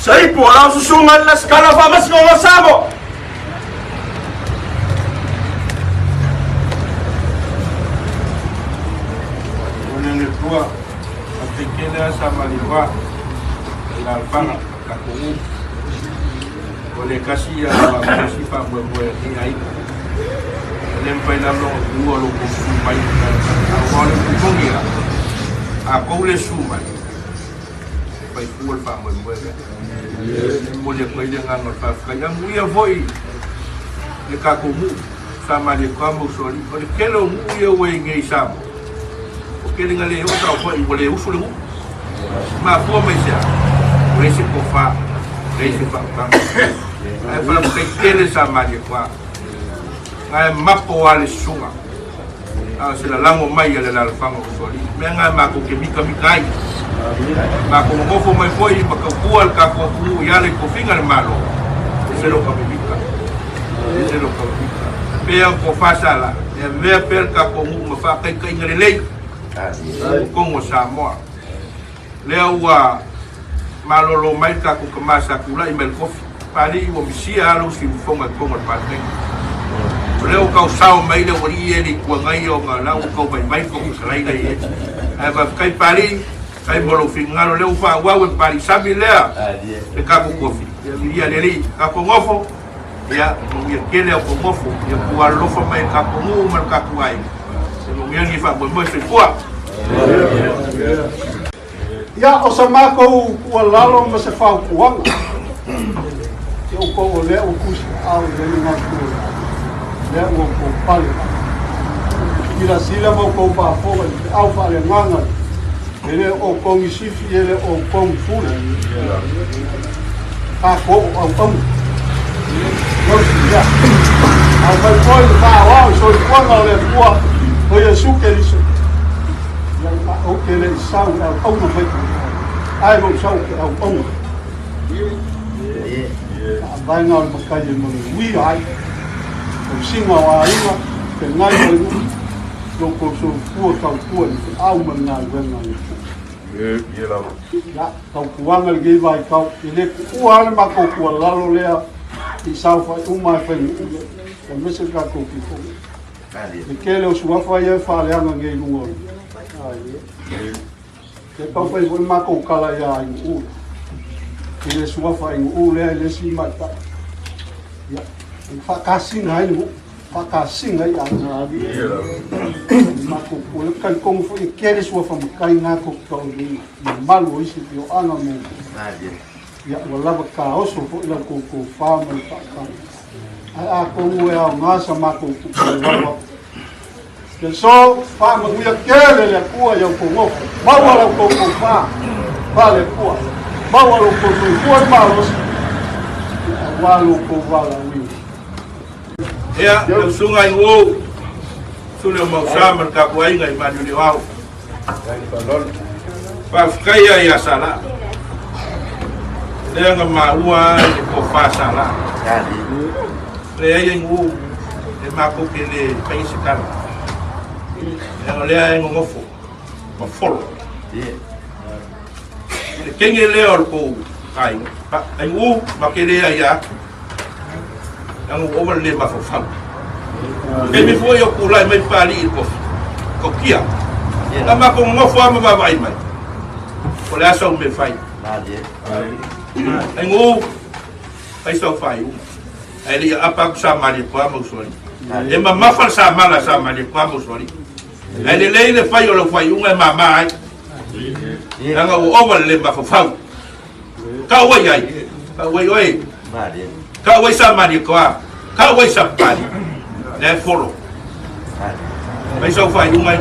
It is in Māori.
Sai po lang susungan las kalafamas ng masamo. Tua pequena sama liwa la alfanga la komu ole kasi ya wa kasi pa mo ni ai lempai na lo duo lo ko mai a ole ko ngira a ko le suma pai fu pa mo mo le ko ile ngano pa ka ya mu ya voi le ka komu sama le ko mo so li ole kelo mu ye we ngai sama ele ngale o tau foi o le uso le ma fo me já esse cofa esse papa ai para que ele sama de qua ai mapo ale sunga a se la lango mai ale la fango soli me nga ma ko ke mika mikai ma ko mo fo mai foi pa ko al ka ko ku ya le ko finga malo se lo ka mika se lo ka mika pe ko fa sala e ve per ka ko mu fa kai kai ngale lei Kongo Samoa leo wa malolo mai ka ku kamasa kula email coffee pali wo misia alo si fonga Kongo pate leo ka usao mai le wori e ni kwa ngai o ngala ko mai ko salai dai ai ba kai pali kai bolo fingalo leo fa wa we pali sabi lea e ka ku coffee ya le ka ko ngofo ya ya kele ko ngofo ya ku alo fa mai ka ko mu mar ka ku ai yang ifak boy se kuat. Ya osama ko walalo mas fa kuang. Eu ko le o kus ao de na ku. Le o ko pal. Ila sila mo ko pa fo au fa le manga. Ele o ko misifi ele o ko fula. A ko o ko. Ya. Au fa ko fa wa so kuang le kuang. Oye, su que dice, o que le sabe a uno fue, hay un sabe a uno. Vai na calle no wi ai, o singa wa ai wa, que nai no ko so fu ka fu au man na wen na. Ye la. Ya, ka kuang al ge vai ka, ile ku al ma ko ku la lo le i sa fa uma fa ni. Ka mese ka ko ki ko. E kele o sua foi e fale anga ngai lungo. Ai. Ke pa foi foi ma ko kala ya i u. Ke sua foi u le si mata. Ya. Fa kasi ngai lu. Fa kasi ngai anga. Ma ko ko kan ko foi kele sua fa kai na ko ko ni. Malu isi yo anga mo. Ya wala ba ka o so fo la ko fa ma pa ka. A kongo ya ngasa mako kuwa ke so fa mo ya kele le kuwa ya kongo ba wala ko fa le kuwa ba wala ko kuwa ma wala wi ya sunga ngo sule mo sama ka ko ai ngai ma ni wao pa kaya ya sala le ngama ua ko fa sala le yang u le mako ke le país caro le ai ngofo ma folo le kenge le or ko ai pa ai u ma ke le ya yang over le ma fo fam ke mi fo yo ku lai mai pali ko kia la ma ko ngofo ma ba vai mai ko le aso me fai ai u ai so fai ele apa sama de kwa musori e mama fal sama de kwa musori ele le fai o lo fai unga mama ai nga o over le ma fa ka wai ai ka wai oi ka wai sama de kwa ka wai sa pali le folo mai so fai unga